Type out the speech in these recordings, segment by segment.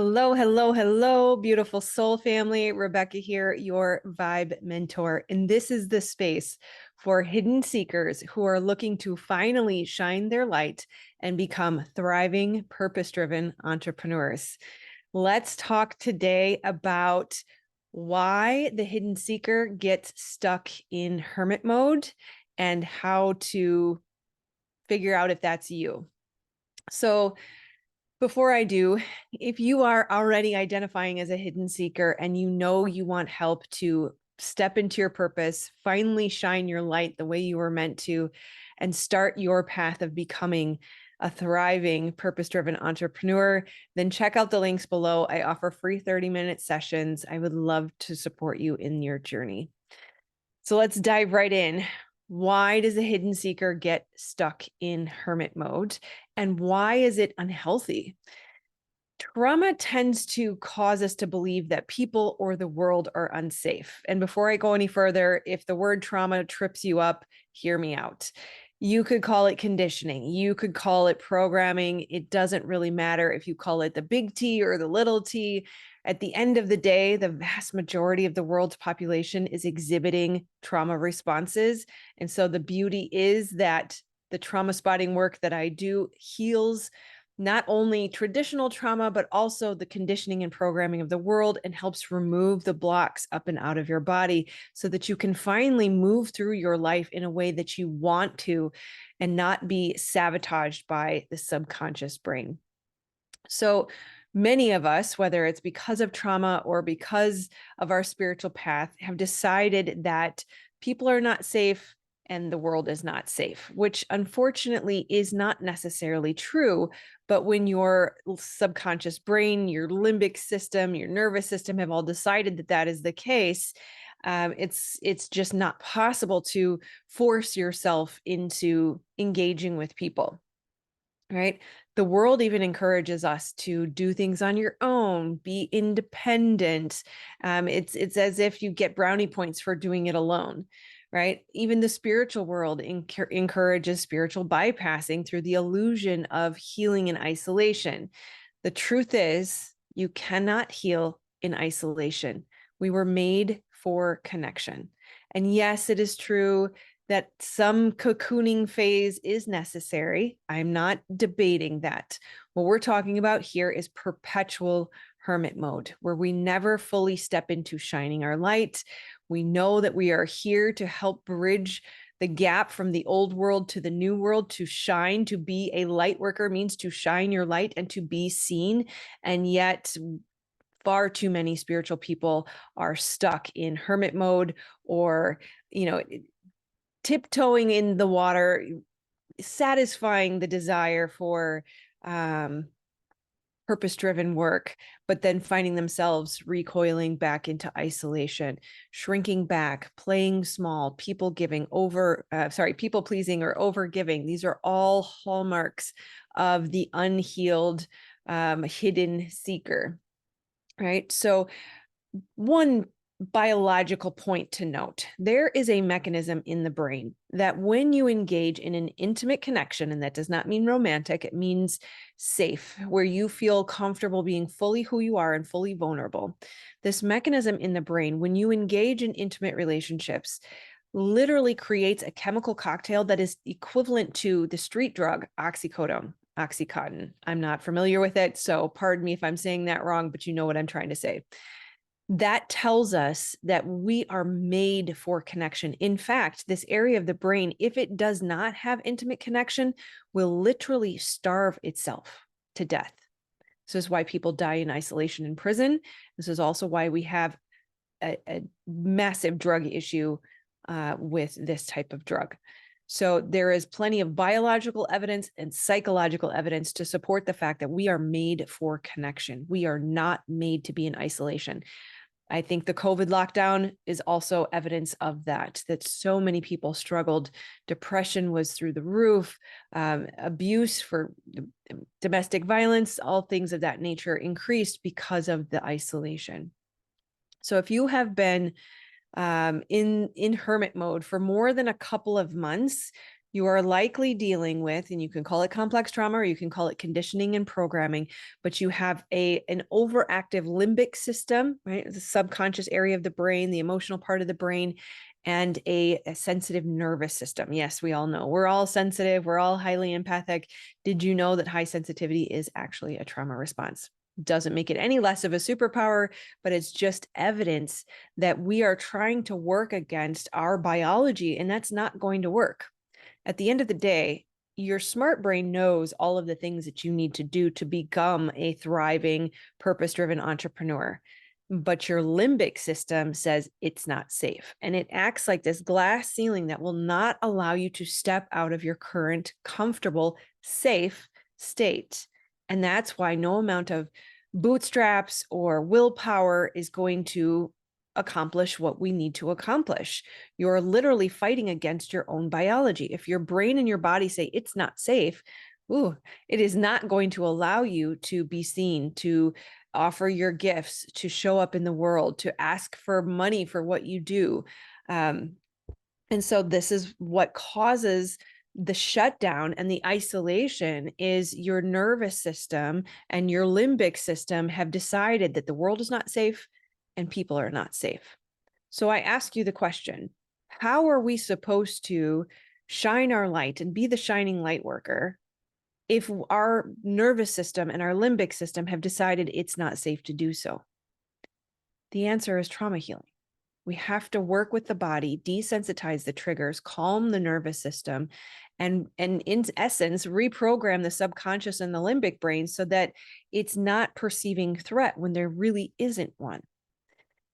Hello, hello, hello, beautiful soul family. Rebecca here, your vibe mentor. And this is the space for hidden seekers who are looking to finally shine their light and become thriving, purpose-driven entrepreneurs. Let's talk today about why the hidden seeker gets stuck in hermit mode and how to figure out if that's you. So, before I do, if you are already identifying as a hidden seeker and you know you want help to step into your purpose, finally shine your light the way you were meant to, and start your path of becoming a thriving, purpose-driven entrepreneur, then check out the links below. I offer free 30-minute sessions. I would love to support you in your journey. So let's dive right in. Why does a hidden seeker get stuck in hermit mode? And why is it unhealthy? Trauma tends to cause us to believe that people or the world are unsafe. And before I go any further, if the word trauma trips you up, hear me out. You could call it conditioning. You could call it programming. It doesn't really matter if you call it the big T or the little t. At the end of the day, the vast majority of the world's population is exhibiting trauma responses. And so the beauty is that the trauma spotting work that I do heals not only traditional trauma, but also the conditioning and programming of the world, and helps remove the blocks up and out of your body so that you can finally move through your life in a way that you want to and not be sabotaged by the subconscious brain. So many of us, whether it's because of trauma or because of our spiritual path, have decided that people are not safe and the world is not safe, which unfortunately is not necessarily true. But when your subconscious brain, your limbic system, your nervous system have all decided that that is the case, it's just not possible to force yourself into engaging with people. Right? The world even encourages us to do things on your own, be independent. It's as if you get brownie points for doing it alone, right? Even the spiritual world encourages spiritual bypassing through the illusion of healing in isolation. The truth is, you cannot heal in isolation. We were made for connection. And yes, it is true that some cocooning phase is necessary. I'm not debating that. What we're talking about here is perpetual hermit mode, where we never fully step into shining our light. We know that we are here to help bridge the gap from the old world to the new world. To shine, to be a light worker means to shine your light and to be seen. And yet, far too many spiritual people are stuck in hermit mode, or, tiptoeing in the water, satisfying the desire for purpose-driven work, but then finding themselves recoiling back into isolation, shrinking back, playing small, people pleasing or over giving. These are all hallmarks of the unhealed, hidden seeker, right? So one biological point to note: there is a mechanism in the brain that when you engage in an intimate connection, and that does not mean romantic, it means safe, where you feel comfortable being fully who you are and fully vulnerable. This mechanism in the brain, when you engage in intimate relationships, literally creates a chemical cocktail that is equivalent to the street drug Oxycontin. I'm not familiar with it, so pardon me if I'm saying that wrong, but you know what I'm trying to say. That tells us that we are made for connection. In fact, this area of the brain, if it does not have intimate connection, will literally starve itself to death. This is why people die in isolation in prison. This is also why we have a massive drug issue with this type of drug. So there is plenty of biological evidence and psychological evidence to support the fact that we are made for connection. We are not made to be in isolation. I think the COVID lockdown is also evidence of that so many people struggled. Depression was through the roof, abuse for domestic violence, all things of that nature increased because of the isolation. So if you have been in hermit mode for more than a couple of months, You are likely dealing with, and you can call it complex trauma or you can call it conditioning and programming, but you have an overactive limbic system, right? The subconscious area of the brain, the emotional part of the brain, and a sensitive nervous system. Yes, we all know we're all sensitive. We're all highly empathic. Did you know that high sensitivity is actually a trauma response? Doesn't make it any less of a superpower, but it's just evidence that we are trying to work against our biology, and that's not going to work. At the end of the day, your smart brain knows all of the things that you need to do to become a thriving, purpose-driven entrepreneur. But your limbic system says it's not safe. And it acts like this glass ceiling that will not allow you to step out of your current comfortable, safe state. And that's why no amount of bootstraps or willpower is going to accomplish what we need to accomplish. You're literally fighting against your own biology. If your brain and your body say it's not safe, it is not going to allow you to be seen, to offer your gifts, to show up in the world, to ask for money for what you do. And so this is what causes the shutdown and the isolation is your nervous system and your limbic system have decided that the world is not safe and people are not safe. So I ask you the question, how are we supposed to shine our light and be the shining light worker if our nervous system and our limbic system have decided it's not safe to do so? The answer is trauma healing. We have to work with the body, desensitize the triggers, calm the nervous system, and in essence, reprogram the subconscious and the limbic brain so that it's not perceiving threat when there really isn't one.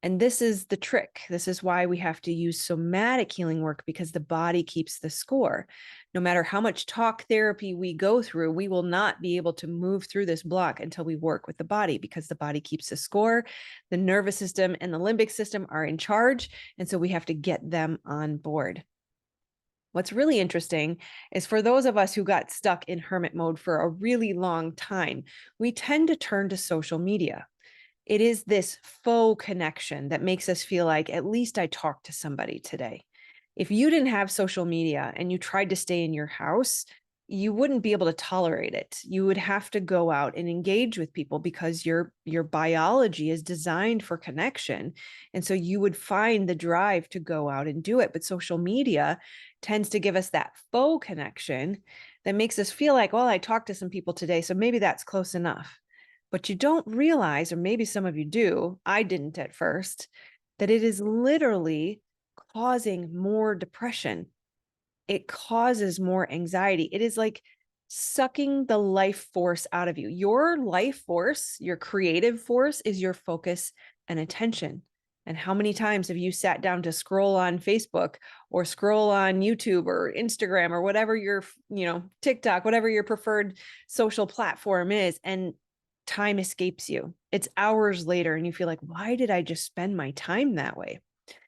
And this is the trick. This is why we have to use somatic healing work, because the body keeps the score. No matter how much talk therapy we go through, we will not be able to move through this block until we work with the body, because the body keeps the score. The nervous system and the limbic system are in charge. And so we have to get them on board. What's really interesting is for those of us who got stuck in hermit mode for a really long time, we tend to turn to social media. It is this faux connection that makes us feel like, at least I talked to somebody today. If you didn't have social media and you tried to stay in your house, you wouldn't be able to tolerate it. You would have to go out and engage with people because your biology is designed for connection. And so you would find the drive to go out and do it. But social media tends to give us that faux connection that makes us feel like, well, I talked to some people today, so maybe that's close enough. But you don't realize, or maybe some of you do, I didn't at first, that it is literally causing more depression. It causes more anxiety. It is like sucking the life force out of you. Your life force, your creative force, is your focus and attention. And how many times have you sat down to scroll on Facebook or scroll on YouTube or Instagram or whatever your, TikTok, whatever your preferred social platform is, and time escapes you? It's hours later and you feel like, why did I just spend my time that way?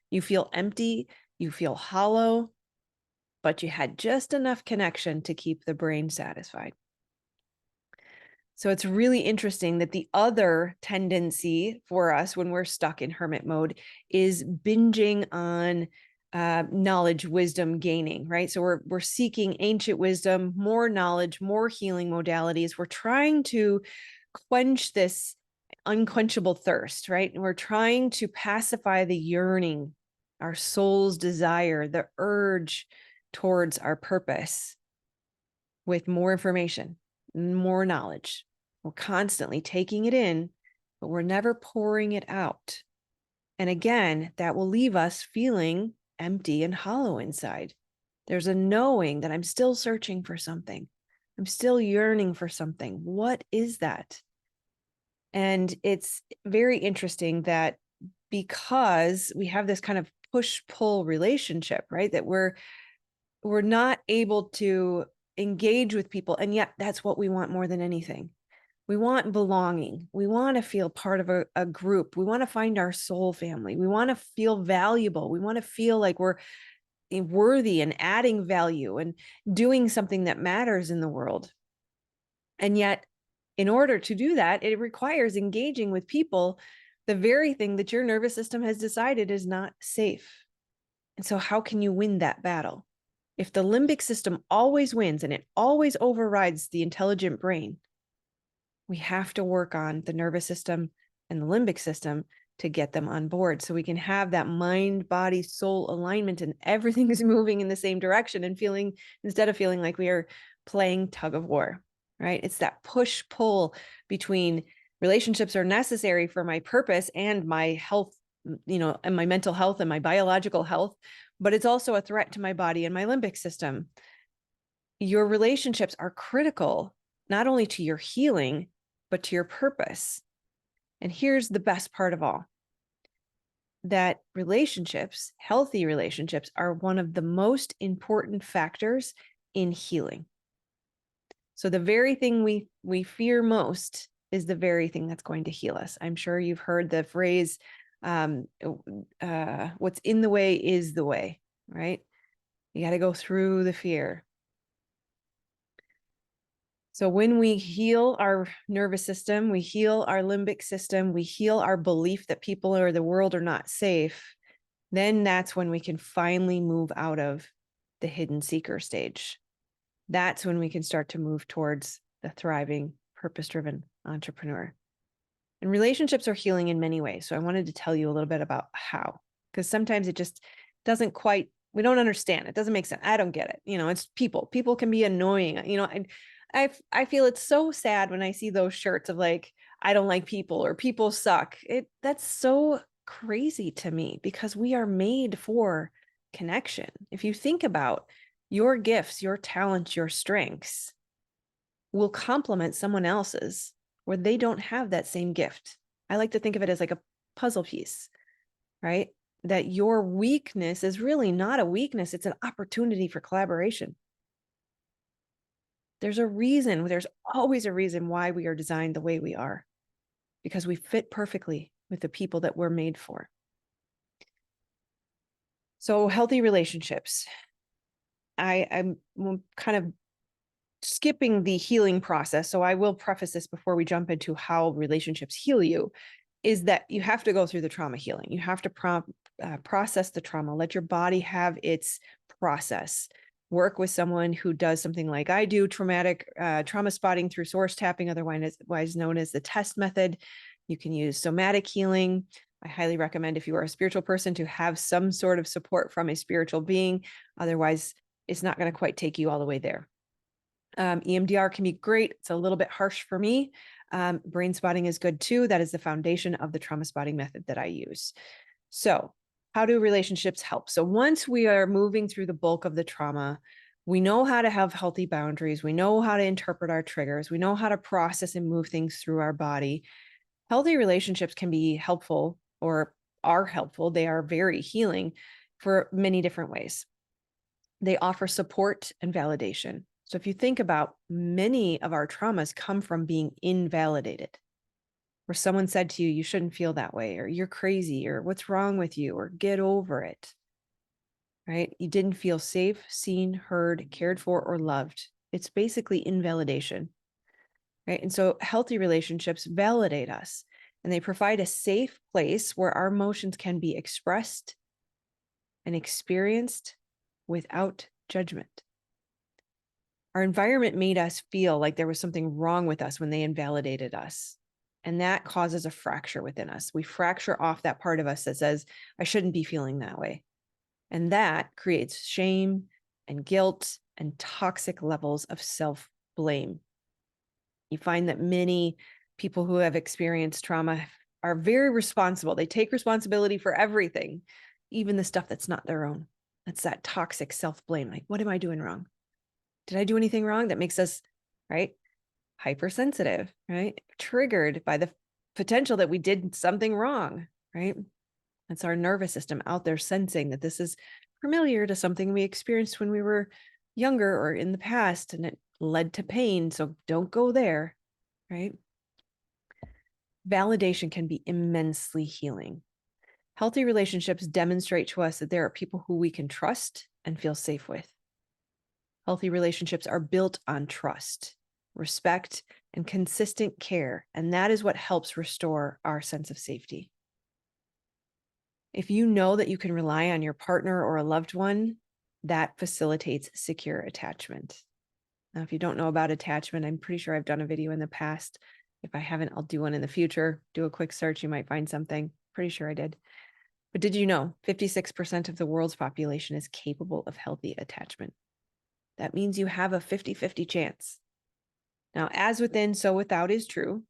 You feel empty, you feel hollow, but you had just enough connection to keep the brain satisfied. So it's really interesting that the other tendency for us when we're stuck in hermit mode is binging on knowledge, wisdom gaining, right? So we're seeking ancient wisdom, more knowledge, more healing modalities. We're trying to quench this unquenchable thirst, right? And we're trying to pacify the yearning, our soul's desire, the urge towards our purpose with more information, more knowledge. We're constantly taking it in, but we're never pouring it out. And again, that will leave us feeling empty and hollow inside. There's a knowing that I'm still searching for something. I'm still yearning for something. What is that? And it's very interesting that because we have this kind of push-pull relationship, right? That we're not able to engage with people. And yet that's what we want more than anything. We want belonging. We want to feel part of a group. We want to find our soul family. We want to feel valuable. We want to feel like we're worthy and adding value and doing something that matters in the world. And yet, in order to do that, it requires engaging with people, the very thing that your nervous system has decided is not safe. And so how can you win that battle? If the limbic system always wins and it always overrides the intelligent brain, we have to work on the nervous system and the limbic system to get them on board so we can have that mind, body, soul alignment and everything is moving in the same direction and feeling, instead of feeling like we are playing tug of war, right? It's that push pull between relationships are necessary for my purpose and my health, and my mental health and my biological health, but it's also a threat to my body and my limbic system. Your relationships are critical, not only to your healing, but to your purpose. And here's the best part of all, that relationships, healthy relationships, are one of the most important factors in healing. So the very thing we fear most is the very thing that's going to heal us. I'm sure you've heard the phrase, what's in the way is the way, right? You got to go through the fear. So when we heal our nervous system, we heal our limbic system, we heal our belief that people or the world are not safe, then that's when we can finally move out of the hidden seeker stage. That's when we can start to move towards the thriving, purpose-driven entrepreneur. And relationships are healing in many ways. So I wanted to tell you a little bit about how, because sometimes it just doesn't quite, we don't understand. It doesn't make sense. I don't get it. It's people. People can be annoying. I feel it's so sad when I see those shirts of like, I don't like people or people suck. That's so crazy to me because we are made for connection. If you think about your gifts, your talents, your strengths will complement someone else's where they don't have that same gift. I like to think of it as like a puzzle piece, right? That your weakness is really not a weakness. It's an opportunity for collaboration. There's always a reason why we are designed the way we are, because we fit perfectly with the people that we're made for. So healthy relationships. I'm kind of skipping the healing process. So I will preface this before we jump into how relationships heal you, is that you have to go through the trauma healing. You have to process the trauma, let your body have its process. Work with someone who does something like I do, trauma spotting through source tapping, otherwise known as the test method. You can use somatic healing. I highly recommend, if you are a spiritual person, to have some sort of support from a spiritual being. Otherwise, it's not going to quite take you all the way there. EMDR can be great. It's a little bit harsh for me. Brain spotting is good too. That is the foundation of the trauma spotting method that I use. So how do relationships help? So once we are moving through the bulk of the trauma, we know how to have healthy boundaries. We know how to interpret our triggers. We know how to process and move things through our body. Healthy relationships can be helpful, or are helpful. They are very healing for many different ways. They offer support and validation. So if you think about, many of our traumas come from being invalidated, where someone said to you, you shouldn't feel that way, or you're crazy, or what's wrong with you, or get over it, right? You didn't feel safe, seen, heard, cared for, or loved. It's basically invalidation, right? And so healthy relationships validate us, and they provide a safe place where our emotions can be expressed and experienced without judgment. Our environment made us feel like there was something wrong with us when they invalidated us. And that causes a fracture within us. We fracture off that part of us that says, I shouldn't be feeling that way. And that creates shame and guilt and toxic levels of self-blame. You find that many people who have experienced trauma are very responsible. They take responsibility for everything, even the stuff that's not their own. That's that toxic self-blame. Like, what am I doing wrong? Did I do anything wrong? That makes us, right, hypersensitive, right? Triggered by the potential that we did something wrong, right? That's our nervous system out there sensing that this is familiar to something we experienced when we were younger or in the past, and it led to pain. So don't go there, right? Validation can be immensely healing. Healthy relationships demonstrate to us that there are people who we can trust and feel safe with. Healthy relationships are built on trust, respect, and consistent care, and that is what helps restore our sense of safety. If you know that you can rely on your partner or a loved one, that facilitates secure attachment. Now, if you don't know about attachment, I'm pretty sure I've done a video in the past. If I haven't, I'll do one in the future. Do a quick search, you might find something. Pretty sure I did. But did you know 56% of the world's population is capable of healthy attachment? That means you have a 50-50 chance. Now, as within, so without is true.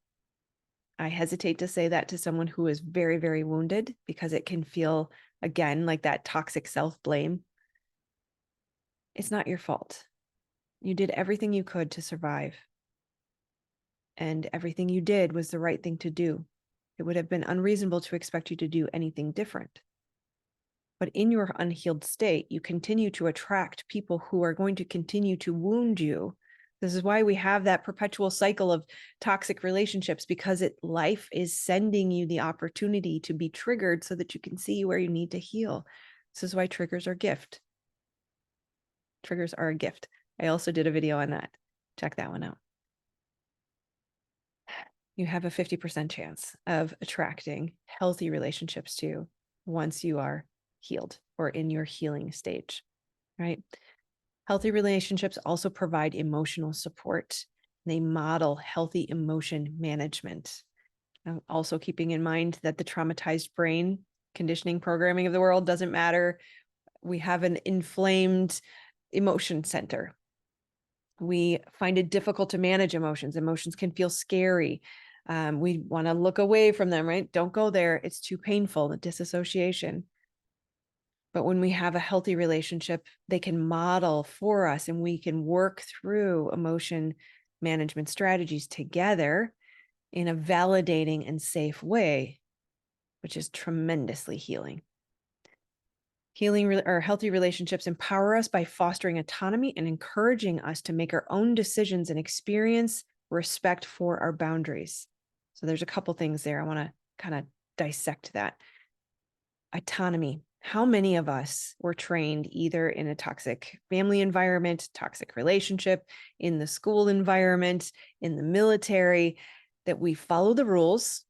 I hesitate to say that to someone who is very, very wounded because it can feel, again, like that toxic self-blame. It's not your fault. You did everything you could to survive. And everything you did was the right thing to do. It would have been unreasonable to expect you to do anything different. But in your unhealed state, you continue to attract people who are going to continue to wound you. This is why we have that perpetual cycle of toxic relationships, because life is sending you the opportunity to be triggered so that you can see where you need to heal. This is why triggers are a gift. Triggers are a gift. I also did a video on that. Check that one out. You have a 50% chance of attracting healthy relationships too once you are healed or in your healing stage, right? Healthy relationships also provide emotional support. They model healthy emotion management. Also keeping in mind that the traumatized brain conditioning programming of the world doesn't matter. We have an inflamed emotion center. We find it difficult to manage emotions. Emotions can feel scary. We want to look away from them, right? Don't go there. It's too painful, the disassociation. But when we have a healthy relationship, they can model for us and we can work through emotion management strategies together in a validating and safe way, which is tremendously healing. Healing or healthy relationships empower us by fostering autonomy and encouraging us to make our own decisions and experience respect for our boundaries. So there's a couple things there. I want to kind of dissect that. Autonomy. How many of us were trained either in a toxic family environment, toxic relationship, in the school environment, in the military, that we follow the rules,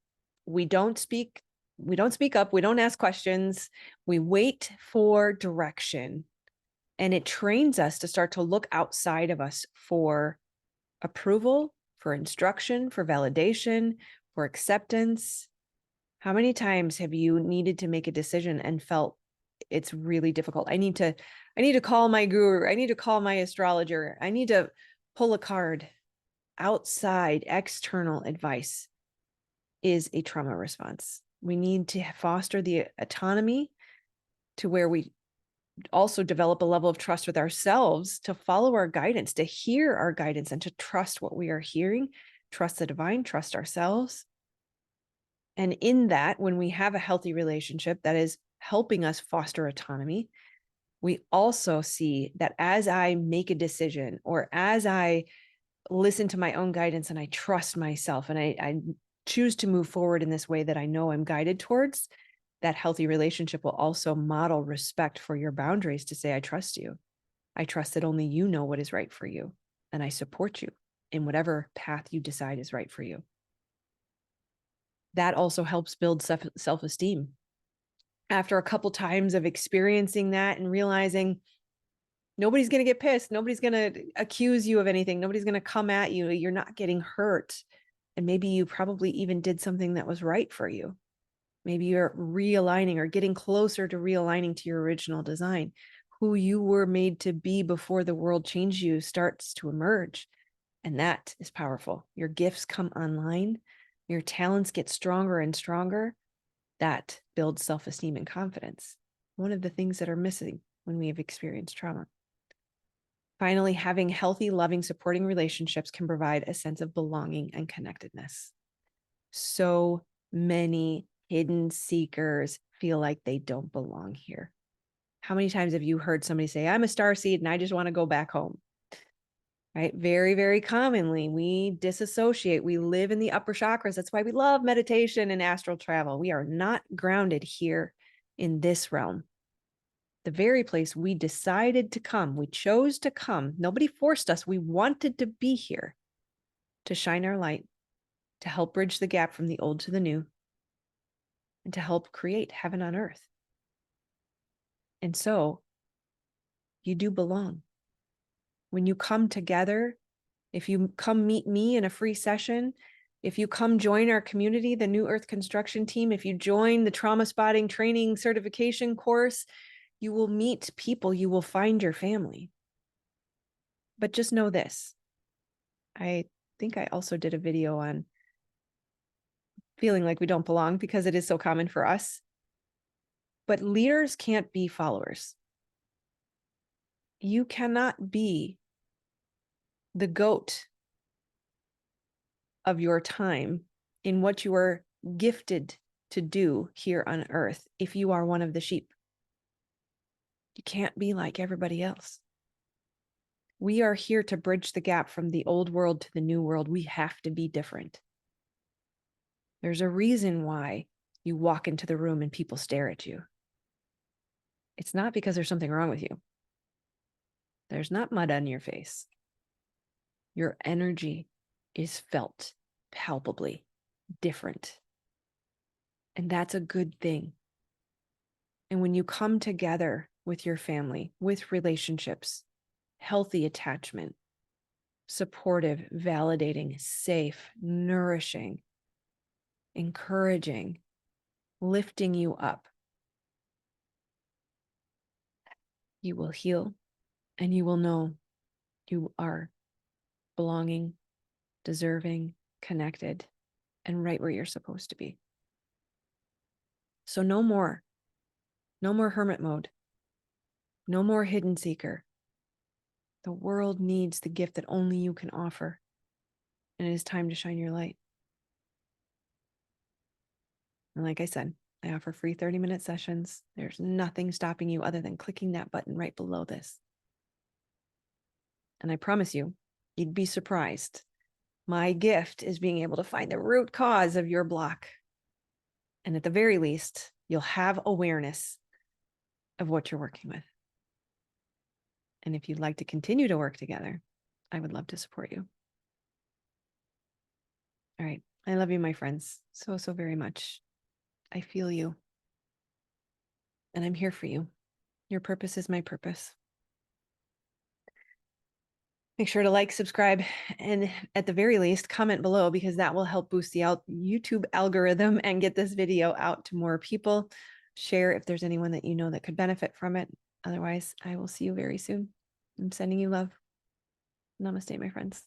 we don't speak up, we don't ask questions, we wait for direction, and it trains us to start to look outside of us for approval, for instruction, for validation, for acceptance. How many times have you needed to make a decision and felt it's really difficult? I need to call my guru. I need to call my astrologer. I need to pull a card. Outside, external advice is a trauma response. We need to foster the autonomy to where we also develop a level of trust with ourselves to follow our guidance, to hear our guidance, and to trust what we are hearing, trust the divine, trust ourselves. And in that, when we have a healthy relationship that is helping us foster autonomy, we also see that as I make a decision or as I listen to my own guidance and I trust myself and I choose to move forward in this way that I know I'm guided towards, that healthy relationship will also model respect for your boundaries to say, I trust you. I trust that only you know what is right for you. And I support you in whatever path you decide is right for you. That also helps build self-esteem. After a couple times of experiencing that and realizing nobody's going to get pissed, nobody's going to accuse you of anything, nobody's going to come at you, you're not getting hurt. And maybe you probably even did something that was right for you. Maybe you're realigning or getting closer to realigning to your original design. Who you were made to be before the world changed you starts to emerge. And that is powerful. Your gifts come online. Your talents get stronger and stronger. That builds self-esteem and confidence. One of the things that are missing when we have experienced trauma. Finally, having healthy, loving, supporting relationships can provide a sense of belonging and connectedness. So many hidden seekers feel like they don't belong here. How many times have you heard somebody say, I'm a starseed and I just want to go back home? Right? Very, very commonly, we disassociate. We live in the upper chakras. That's why we love meditation and astral travel. We are not grounded here in this realm. The very place we decided to come, we chose to come. Nobody forced us. We wanted to be here to shine our light, to help bridge the gap from the old to the new, and to help create heaven on earth. And so you do belong. When you come together, if you come meet me in a free session, if you come join our community, the New Earth Construction Team, if you join the Trauma Spotting Training Certification course, you will meet people, you will find your family. But just know this. I think I also did a video on feeling like we don't belong because it is so common for us. But leaders can't be followers. You cannot be the goat of your time in what you are gifted to do here on earth if you are one of the sheep. You can't be like everybody else. We are here to bridge the gap from the old world to the new world. We have to be different. There's a reason why you walk into the room and people stare at you. It's not because there's something wrong with you. There's not mud on your face. Your energy is felt palpably different. And that's a good thing. And when you come together with your family, with relationships, healthy attachment, supportive, validating, safe, nourishing, encouraging, lifting you up, you will heal and you will know you are belonging, deserving, connected, and right where you're supposed to be. So no more hermit mode, no more hidden seeker. The world needs the gift that only you can offer. And it is time to shine your light. And like I said, I offer free 30-minute sessions. There's nothing stopping you other than clicking that button right below this. And I promise you, you'd be surprised. My gift is being able to find the root cause of your block. And at the very least, you'll have awareness of what you're working with. And if you'd like to continue to work together, I would love to support you. All right. I love you, my friends, so, so very much. I feel you. And I'm here for you. Your purpose is my purpose. Make sure to like, subscribe, and at the very least, comment below because that will help boost the YouTube algorithm and get this video out to more people. Share if there's anyone that you know that could benefit from it. Otherwise, I will see you very soon. I'm sending you love. Namaste, my friends.